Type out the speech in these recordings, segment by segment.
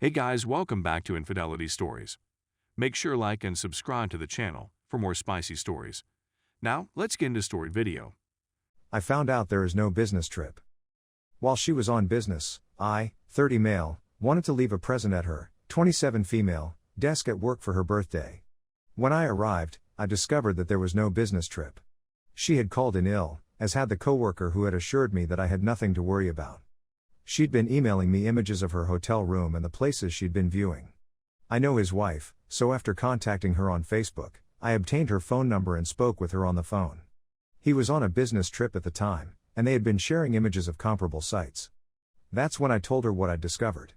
Hey guys, welcome back to Infidelity Stories. Make sure like and subscribe to the channel for more spicy stories. Now, let's get into story video. I found out there is no business trip. While she was on business, I, 30 male, wanted to leave a present at her, 27 female, desk at work for her birthday. When I arrived, I discovered that there was no business trip. She had called in ill, as had the coworker who had assured me that I had nothing to worry about. She'd been emailing me images of her hotel room and the places she'd been viewing. I know his wife, so after contacting her on Facebook, I obtained her phone number and spoke with her on the phone. He was on a business trip at the time, and they had been sharing images of comparable sites. That's when I told her what I'd discovered.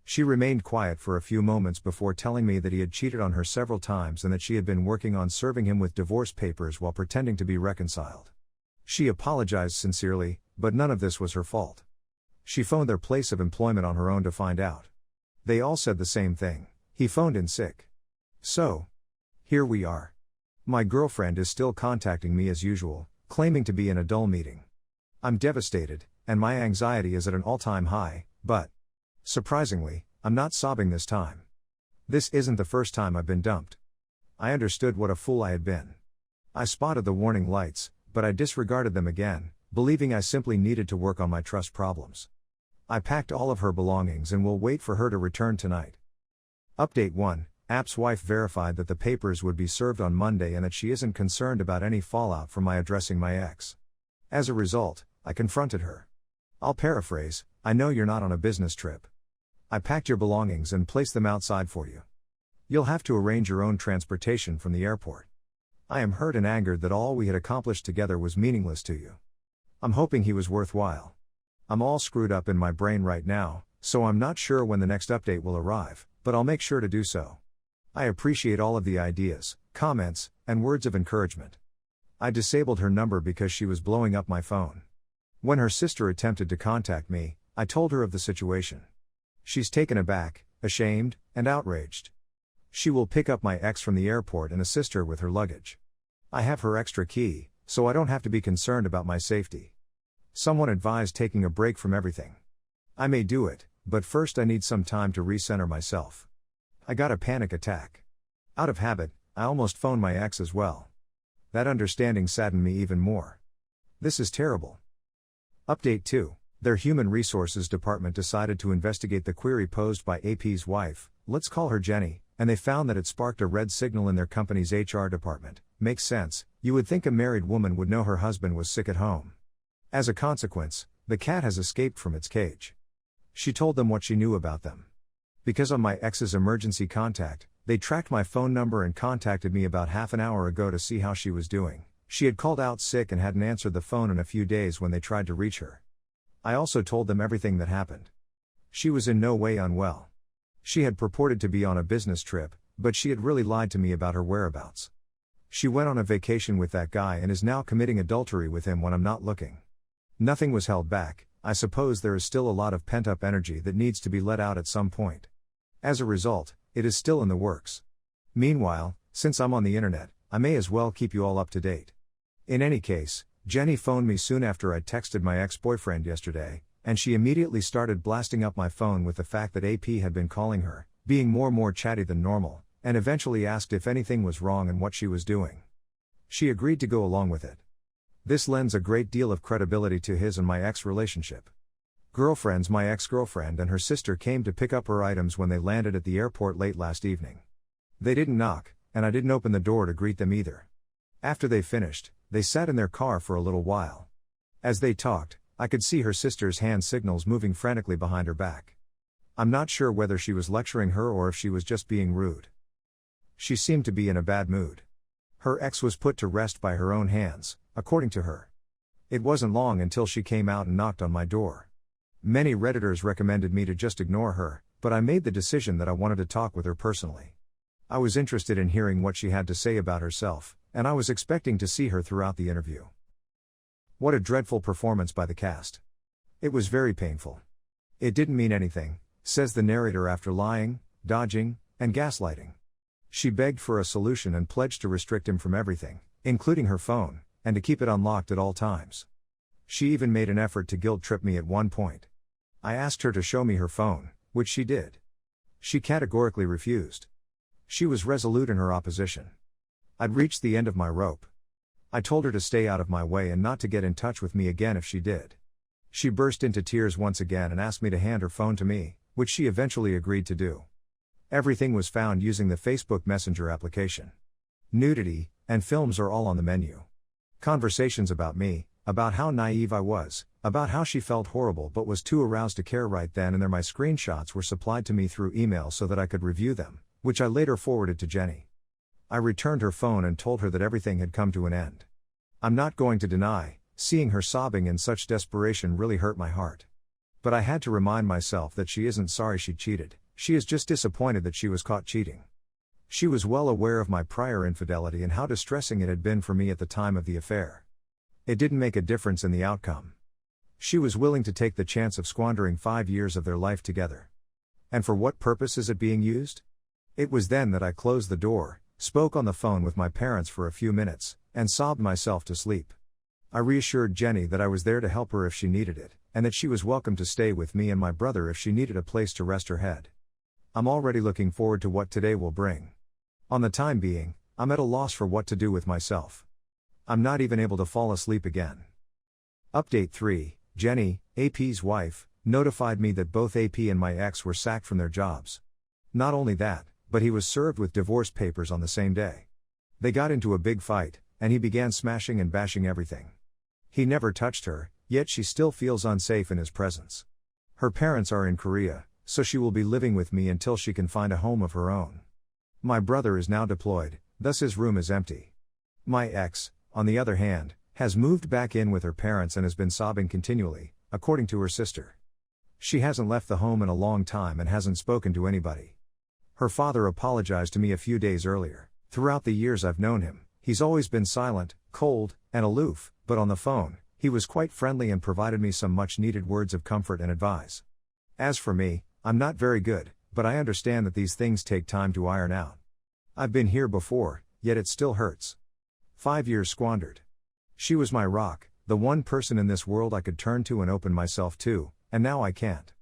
She remained quiet for a few moments before telling me that he had cheated on her several times and that she had been working on serving him with divorce papers while pretending to be reconciled. She apologized sincerely, but none of this was her fault. She phoned their place of employment on her own to find out. They all said the same thing: he phoned in sick. So, here we are. My girlfriend is still contacting me as usual, claiming to be in a dull meeting. I'm devastated, and my anxiety is at an all-time high, but surprisingly, I'm not sobbing this time. This isn't the first time I've been dumped. I understood what a fool I had been. I spotted the warning lights, but I disregarded them again, believing I simply needed to work on my trust problems. I packed all of her belongings and will wait for her to return tonight. Update 1. App's wife verified that the papers would be served on Monday and that she isn't concerned about any fallout from my addressing my ex. As a result, I confronted her. I'll paraphrase: I know you're not on a business trip. I packed your belongings and placed them outside for you. You'll have to arrange your own transportation from the airport. I am hurt and angered that all we had accomplished together was meaningless to you. I'm hoping he was worthwhile. I'm all screwed up in my brain right now, so I'm not sure when the next update will arrive, but I'll make sure to do so. I appreciate all of the ideas, comments, and words of encouragement. I disabled her number because she was blowing up my phone. When her sister attempted to contact me, I told her of the situation. She's taken aback, ashamed, and outraged. She will pick up my ex from the airport and assist her with her luggage. I have her extra key, so I don't have to be concerned about my safety. Someone advised taking a break from everything. I may do it, but first I need some time to recenter myself. I got a panic attack. Out of habit, I almost phoned my ex as well. That understanding saddened me even more. This is terrible. Update 2. Their human resources department decided to investigate the query posed by AP's wife, let's call her Jenny, and they found that it sparked a red signal in their company's HR department. Makes sense, you would think a married woman would know her husband was sick at home. As a consequence, the cat has escaped from its cage. She told them what she knew about them. Because I'm my ex's emergency contact, they tracked my phone number and contacted me about half an hour ago to see how she was doing. She had called out sick and hadn't answered the phone in a few days when they tried to reach her. I also told them everything that happened. She was in no way unwell. She had purported to be on a business trip, but she had really lied to me about her whereabouts. She went on a vacation with that guy and is now committing adultery with him when I'm not looking. Nothing was held back. I suppose there is still a lot of pent-up energy that needs to be let out at some point. As a result, it is still in the works. Meanwhile, since I'm on the internet, I may as well keep you all up to date. In any case, Jenny phoned me soon after I'd texted my ex-boyfriend yesterday, and she immediately started blasting up my phone with the fact that AP had been calling her, being more chatty than normal, and eventually asked if anything was wrong and what she was doing. She agreed to go along with it. This lends a great deal of credibility to his and my ex relationship. Girlfriend's my ex-girlfriend and her sister came to pick up her items when they landed at the airport late last evening. They didn't knock, and I didn't open the door to greet them either. After they finished, they sat in their car for a little while. As they talked, I could see her sister's hand signals moving frantically behind her back. I'm not sure whether she was lecturing her or if she was just being rude. She seemed to be in a bad mood. Her ex was put to rest by her own hands, according to her. It wasn't long until she came out and knocked on my door. Many Redditors recommended me to just ignore her, but I made the decision that I wanted to talk with her personally. I was interested in hearing what she had to say about herself, and I was expecting to see her throughout the interview. What a dreadful performance by the cast. It was very painful. It didn't mean anything, says the narrator after lying, dodging, and gaslighting. She begged for a solution and pledged to restrict him from everything, including her phone, and to keep it unlocked at all times. She even made an effort to guilt trip me at one point. I asked her to show me her phone, which she did. She categorically refused. She was resolute in her opposition. I'd reached the end of my rope. I told her to stay out of my way and not to get in touch with me again if she did. She burst into tears once again and asked me to hand her phone to me, which she eventually agreed to do. Everything was found using the Facebook Messenger application. Nudity and films are all on the menu. Conversations about me, about how naive I was, about how she felt horrible but was too aroused to care right then and there. My screenshots were supplied to me through email so that I could review them, which I later forwarded to Jenny. I returned her phone and told her that everything had come to an end. I'm not going to deny, seeing her sobbing in such desperation really hurt my heart. But I had to remind myself that she isn't sorry she cheated, she is just disappointed that she was caught cheating. She was well aware of my prior infidelity and how distressing it had been for me at the time of the affair. It didn't make a difference in the outcome. She was willing to take the chance of squandering 5 years of their life together. And for what purpose is it being used? It was then that I closed the door, spoke on the phone with my parents for a few minutes, and sobbed myself to sleep. I reassured Jenny that I was there to help her if she needed it, and that she was welcome to stay with me and my brother if she needed a place to rest her head. I'm already looking forward to what today will bring. On the time being, I'm at a loss for what to do with myself. I'm not even able to fall asleep again. Update 3, Jenny, AP's wife, notified me that both AP and my ex were sacked from their jobs. Not only that, but he was served with divorce papers on the same day. They got into a big fight, and he began smashing and bashing everything. He never touched her, yet she still feels unsafe in his presence. Her parents are in Korea, so she will be living with me until she can find a home of her own. My brother is now deployed, thus his room is empty. My ex, on the other hand, has moved back in with her parents and has been sobbing continually, according to her sister. She hasn't left the home in a long time and hasn't spoken to anybody. Her father apologized to me a few days earlier. Throughout the years I've known him, he's always been silent, cold, and aloof, but on the phone, he was quite friendly and provided me some much-needed words of comfort and advice. As for me, I'm not very good, but I understand that these things take time to iron out. I've been here before, yet it still hurts. 5 years squandered. She was my rock, the one person in this world I could turn to and open myself to, and now I can't.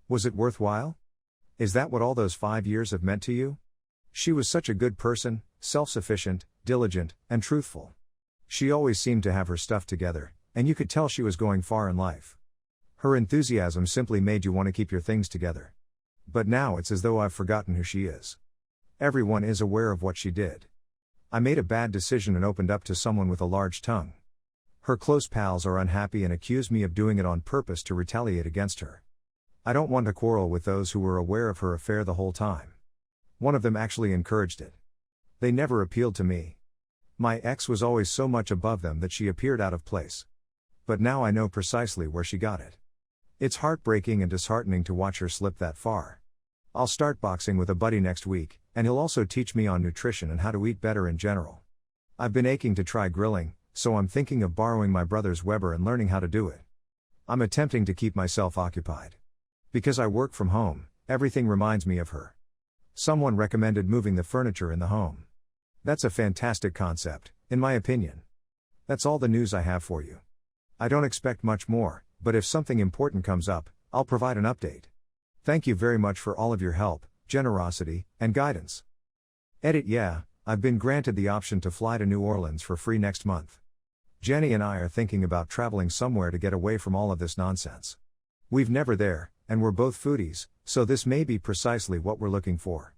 Was it worthwhile? Is that what all those 5 years have meant to you? She was such a good person, self-sufficient, diligent, and truthful. She always seemed to have her stuff together, and you could tell she was going far in life. Her enthusiasm simply made you want to keep your things together. But now it's as though I've forgotten who she is. Everyone is aware of what she did. I made a bad decision and opened up to someone with a large tongue. Her close pals are unhappy and accuse me of doing it on purpose to retaliate against her. I don't want to quarrel with those who were aware of her affair the whole time. One of them actually encouraged it. They never appealed to me. My ex was always so much above them that she appeared out of place. But now I know precisely where she got it. It's heartbreaking and disheartening to watch her slip that far. I'll start boxing with a buddy next week, and he'll also teach me on nutrition and how to eat better in general. I've been aching to try grilling, so I'm thinking of borrowing my brother's Weber and learning how to do it. I'm attempting to keep myself occupied. Because I work from home, everything reminds me of her. Someone recommended moving the furniture in the home. That's a fantastic concept, in my opinion. That's all the news I have for you. I don't expect much more, but if something important comes up, I'll provide an update. Thank you very much for all of your help, generosity, and guidance. Edit. Yeah, I've been granted the option to fly to New Orleans for free next month. Jenny and I are thinking about traveling somewhere to get away from all of this nonsense. We've never there, and we're both foodies, so this may be precisely what we're looking for.